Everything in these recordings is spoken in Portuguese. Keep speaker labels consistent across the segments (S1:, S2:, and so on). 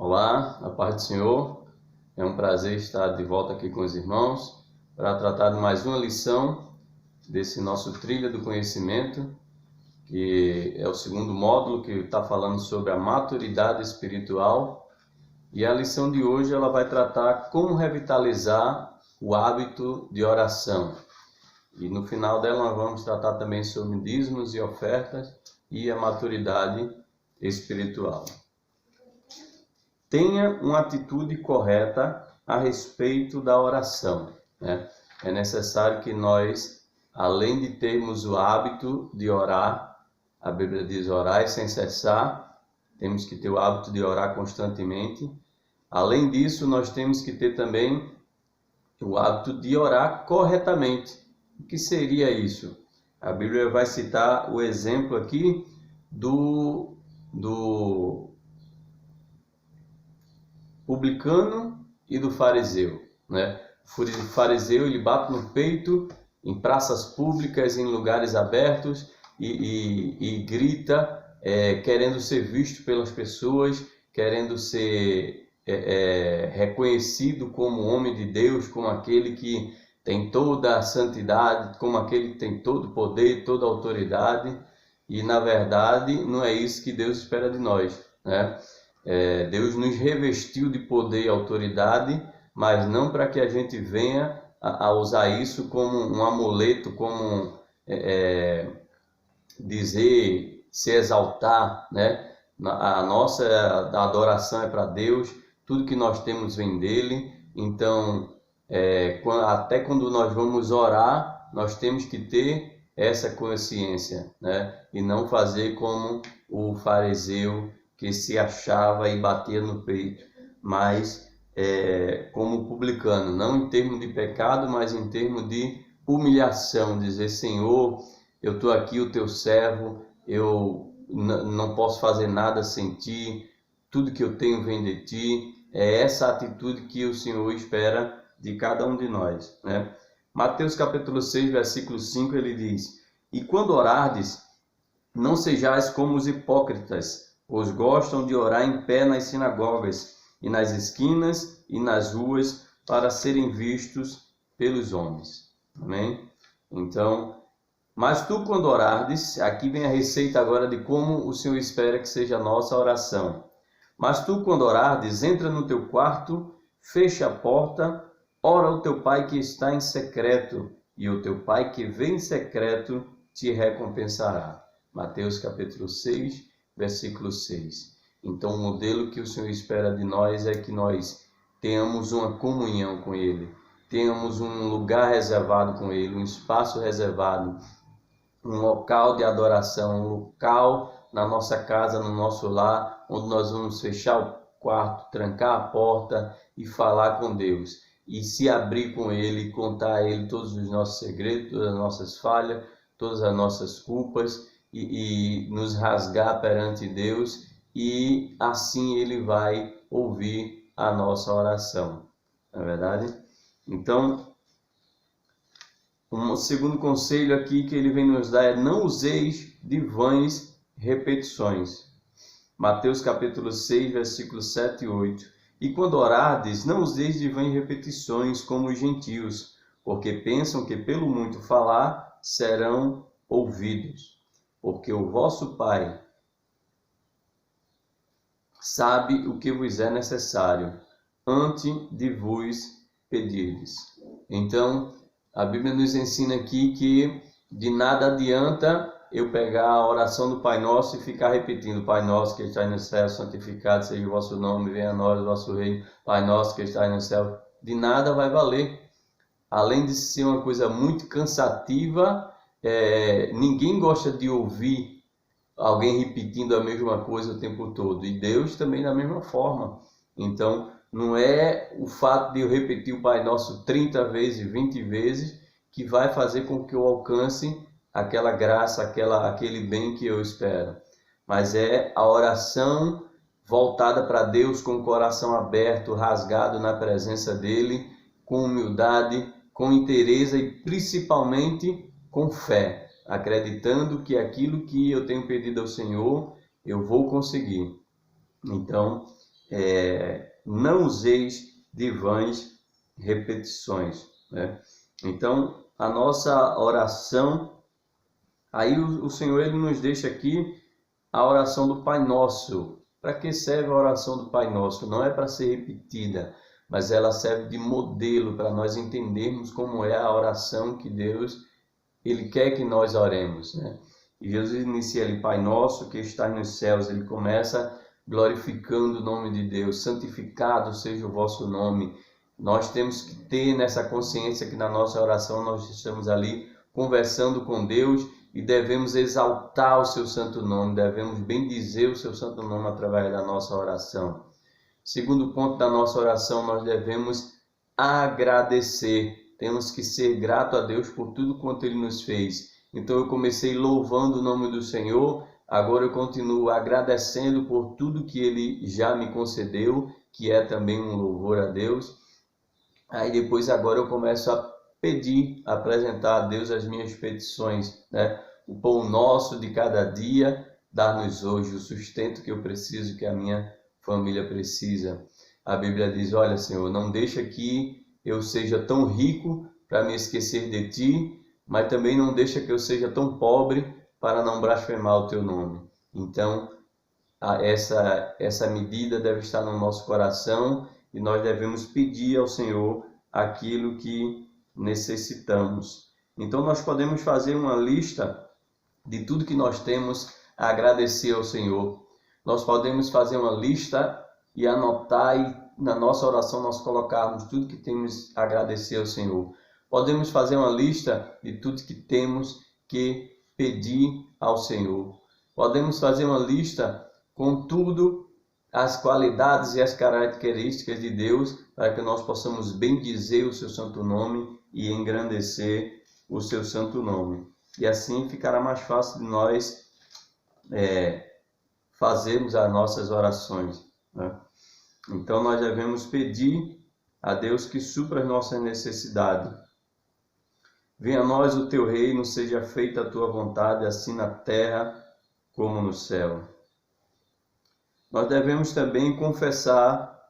S1: Olá, a paz do Senhor. É um prazer estar de volta aqui com os irmãos para tratar de mais uma lição desse nosso Trilha do Conhecimento, que é o segundo módulo que está falando sobre a maturidade espiritual. E a lição de hoje ela vai tratar como revitalizar o hábito de oração. E no final dela nós vamos tratar também sobre dízimos e ofertas e a maturidade espiritual. Tenha uma atitude correta a respeito da oração, né? É necessário que nós, além de termos o hábito de orar, a Bíblia diz orar sem cessar, temos que ter o hábito de orar constantemente. Além disso, nós temos que ter também o hábito de orar corretamente. O que seria isso? A Bíblia vai citar o exemplo aqui do publicano e do fariseu, né? O fariseu ele bate no peito em praças públicas, em lugares abertos e grita, querendo ser visto pelas pessoas, querendo ser reconhecido como homem de Deus, como aquele que tem toda a santidade, como aquele que tem todo o poder, toda a autoridade. E na verdade não é isso que Deus espera de nós, né? Deus nos revestiu de poder e autoridade, mas não para que a gente venha a usar isso como um amuleto, como dizer, se exaltar, né? A nossa adoração é para Deus, tudo que nós temos vem dele. Então, até quando nós vamos orar, nós temos que ter essa consciência, né? E não fazer como o fariseu que se achava e batia no peito, mas como publicano, não em termos de pecado, mas em termos de humilhação, dizer: Senhor, eu estou aqui, o teu servo, eu não posso fazer nada sem ti, tudo que eu tenho vem de ti. É essa atitude que o Senhor espera de cada um de nós, né? Mateus capítulo 6, versículo 5, ele diz: E quando orardes, não sejais como os hipócritas, pois gostam de orar em pé nas sinagogas e nas esquinas e nas ruas para serem vistos pelos homens. Amém? Então, mas tu quando orardes, aqui vem a receita agora de como o Senhor espera que seja a nossa oração. Mas tu quando orardes, entra no teu quarto, fecha a porta, ora ao teu pai que está em secreto, e o teu pai que vem em secreto te recompensará. Mateus capítulo 6, versículo 6. Então, o modelo que o Senhor espera de nós é que nós tenhamos uma comunhão com Ele, tenhamos um lugar reservado com Ele, um espaço reservado, um local de adoração, um local na nossa casa, no nosso lar, onde nós vamos fechar o quarto, trancar a porta e falar com Deus, e se abrir com Ele, contar a Ele todos os nossos segredos, todas as nossas falhas, todas as nossas culpas, e nos rasgar perante Deus, e assim Ele vai ouvir a nossa oração, não é verdade? Então, um segundo conselho aqui que ele vem nos dar é: não useis de vãs repetições. Mateus capítulo 6, versículos 7 e 8. E quando orardes, não useis de vãs repetições como os gentios, porque pensam que pelo muito falar serão ouvidos. Porque o vosso Pai sabe o que vos é necessário, antes de vos pedirdes. Então, a Bíblia nos ensina aqui que de nada adianta eu pegar a oração do Pai Nosso e ficar repetindo: Pai Nosso que estás no céu, santificado seja o vosso nome, venha a nós o vosso reino, Pai Nosso que estás no céu. De nada vai valer. Além de ser uma coisa muito cansativa, ninguém gosta de ouvir alguém repetindo a mesma coisa o tempo todo, e Deus também da mesma forma. Então, não é o fato de eu repetir o Pai Nosso 30 vezes, 20 vezes, que vai fazer com que eu alcance aquela graça, aquele bem que eu espero. Mas é a oração voltada para Deus, com o coração aberto, rasgado na presença dEle, com humildade, com inteireza e principalmente com fé, acreditando que aquilo que eu tenho pedido ao Senhor, eu vou conseguir. Então, não useis de vãs repetições, né? Então, a nossa oração, aí o Senhor ele nos deixa aqui a oração do Pai Nosso. Para que serve a oração do Pai Nosso? Não é para ser repetida, mas ela serve de modelo para nós entendermos como é a oração que Deus ele quer que nós oremos, né? E Jesus inicia ali, Pai Nosso que está nos céus, ele começa glorificando o nome de Deus, santificado seja o vosso nome. Nós temos que ter nessa consciência que na nossa oração nós estamos ali conversando com Deus e devemos exaltar o seu santo nome, devemos bendizer o seu santo nome através da nossa oração. Segundo ponto da nossa oração, nós devemos agradecer. Temos que ser grato a Deus por tudo quanto Ele nos fez. Então eu comecei louvando o nome do Senhor, agora eu continuo agradecendo por tudo que Ele já me concedeu, que é também um louvor a Deus. Aí depois agora eu começo a pedir, a apresentar a Deus as minhas petições, né? O pão nosso de cada dia, dar-nos hoje o sustento que eu preciso, que a minha família precisa. A Bíblia diz, olha Senhor, não deixa que eu seja tão rico para me esquecer de Ti, mas também não deixa que eu seja tão pobre para não blasfemar o Teu nome. Então, essa medida deve estar no nosso coração e nós devemos pedir ao Senhor aquilo que necessitamos. Então, nós podemos fazer uma lista de tudo que nós temos a agradecer ao Senhor. Nós podemos fazer uma lista e anotar e na nossa oração nós colocarmos tudo que temos a agradecer ao Senhor. Podemos fazer uma lista de tudo que temos que pedir ao Senhor. Podemos fazer uma lista com tudo as qualidades e as características de Deus para que nós possamos bendizer o seu santo nome e engrandecer o seu santo nome. E assim ficará mais fácil de nós fazermos as nossas orações, né? Então nós devemos pedir a Deus que supra as nossas necessidades. Venha a nós o teu reino, seja feita a tua vontade, assim na terra como no céu. Nós devemos também confessar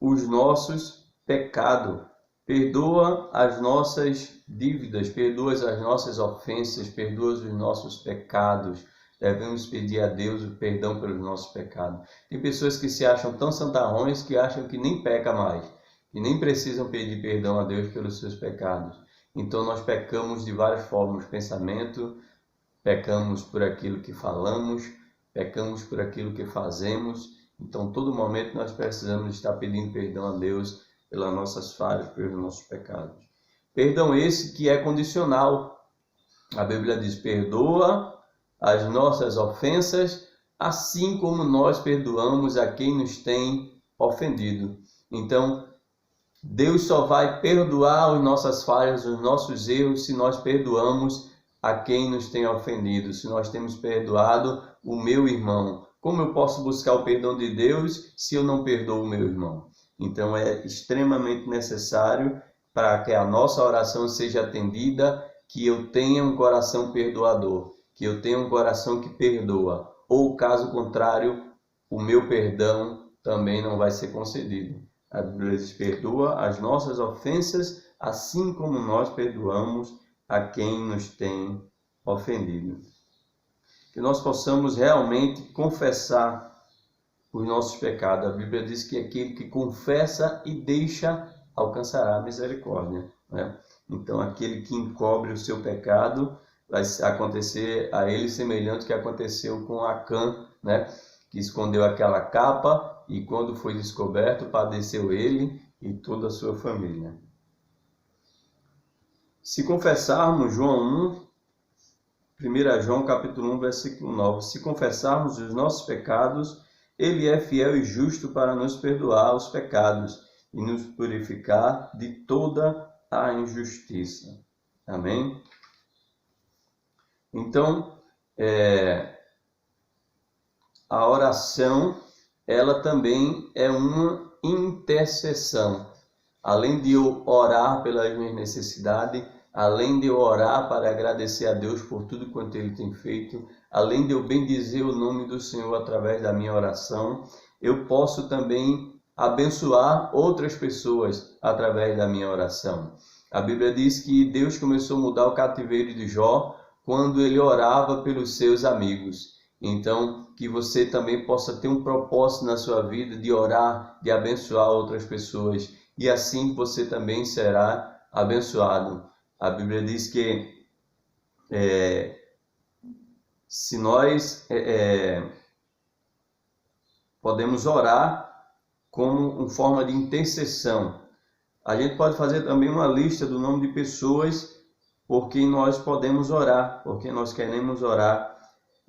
S1: os nossos pecados. Perdoa as nossas dívidas, perdoa as nossas ofensas, perdoa os nossos pecados. Devemos pedir a Deus o perdão pelos nossos pecados. Tem pessoas que se acham tão santarrões que acham que nem peca mais, que nem precisam pedir perdão a Deus pelos seus pecados. Então nós pecamos de várias formas, pensamento, pecamos por aquilo que falamos, pecamos por aquilo que fazemos. Então todo momento nós precisamos estar pedindo perdão a Deus pelas nossas falhas, pelos nossos pecados. Perdão esse que é condicional. A Bíblia diz, perdoa as nossas ofensas, assim como nós perdoamos a quem nos tem ofendido. Então, Deus só vai perdoar as nossas falhas, os nossos erros, se nós perdoamos a quem nos tem ofendido, se nós temos perdoado o meu irmão. Como eu posso buscar o perdão de Deus se eu não perdoo o meu irmão? Então, é extremamente necessário para que a nossa oração seja atendida, que eu tenha um coração perdoador, que eu tenha um coração que perdoa, ou caso contrário, o meu perdão também não vai ser concedido. A Bíblia diz, perdoa as nossas ofensas, assim como nós perdoamos a quem nos tem ofendido. Que nós possamos realmente confessar os nossos pecados. A Bíblia diz que aquele que confessa e deixa alcançará a misericórdia, né? Então, aquele que encobre o seu pecado, vai acontecer a ele semelhante que aconteceu com Acã, né? Que escondeu aquela capa e quando foi descoberto, padeceu ele e toda a sua família. Se confessarmos, João 1 João capítulo 1, versículo 9, se confessarmos os nossos pecados, Ele é fiel e justo para nos perdoar os pecados e nos purificar de toda a injustiça. Amém? Então, a oração, ela também é uma intercessão. Além de eu orar pelas minhas necessidades, além de eu orar para agradecer a Deus por tudo quanto Ele tem feito, além de eu bendizer o nome do Senhor através da minha oração, eu posso também abençoar outras pessoas através da minha oração. A Bíblia diz que Deus começou a mudar o cativeiro de Jó quando ele orava pelos seus amigos. Então, que você também possa ter um propósito na sua vida de orar, de abençoar outras pessoas, e assim você também será abençoado. A Bíblia diz que se nós podemos orar como uma forma de intercessão. A gente pode fazer também uma lista do nome de pessoas por quem nós podemos orar, por quem nós queremos orar.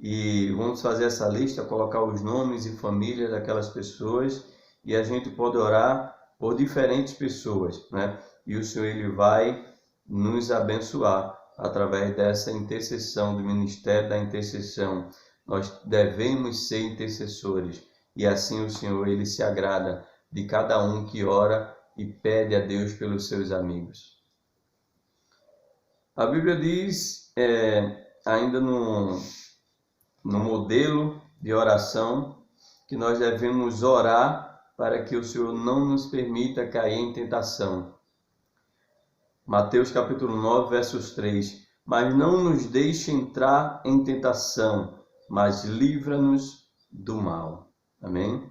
S1: E vamos fazer essa lista, colocar os nomes e famílias daquelas pessoas, e a gente pode orar por diferentes pessoas, né? E o Senhor ele vai nos abençoar através dessa intercessão, do ministério da intercessão. Nós devemos ser intercessores, e assim o Senhor ele se agrada de cada um que ora e pede a Deus pelos seus amigos. A Bíblia diz, ainda no modelo de oração, que nós devemos orar para que o Senhor não nos permita cair em tentação. Mateus capítulo 9, versos 3. Mas não nos deixe entrar em tentação, mas livra-nos do mal. Amém?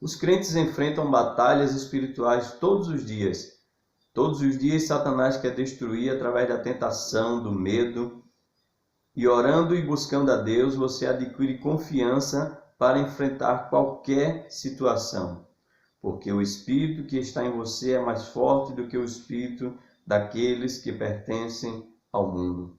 S1: Os crentes enfrentam batalhas espirituais todos os dias. Todos os dias Satanás quer destruir através da tentação, do medo. E orando e buscando a Deus, você adquire confiança para enfrentar qualquer situação. Porque o Espírito que está em você é mais forte do que o Espírito daqueles que pertencem ao mundo.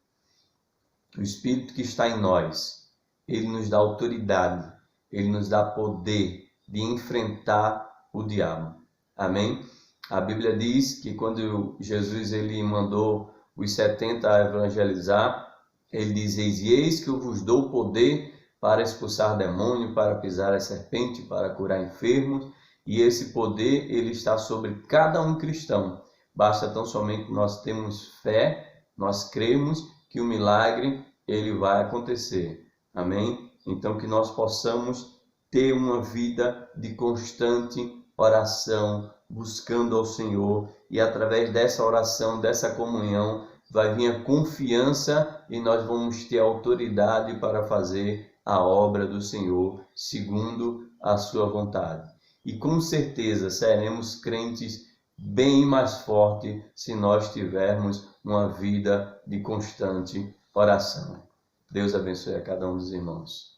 S1: O Espírito que está em nós, ele nos dá autoridade, ele nos dá poder de enfrentar o diabo. Amém? A Bíblia diz que quando Jesus ele mandou os 70 a evangelizar, ele diz, eis que eu vos dou poder para expulsar demônio, para pisar a serpente, para curar enfermos, e esse poder ele está sobre cada um cristão. Basta tão somente nós termos fé, nós cremos que o milagre ele vai acontecer. Amém? Então que nós possamos ter uma vida de constante oração, buscando ao Senhor, e através dessa oração, dessa comunhão, vai vir a confiança e nós vamos ter autoridade para fazer a obra do Senhor segundo a sua vontade. E com certeza seremos crentes bem mais fortes se nós tivermos uma vida de constante oração. Deus abençoe a cada um dos irmãos.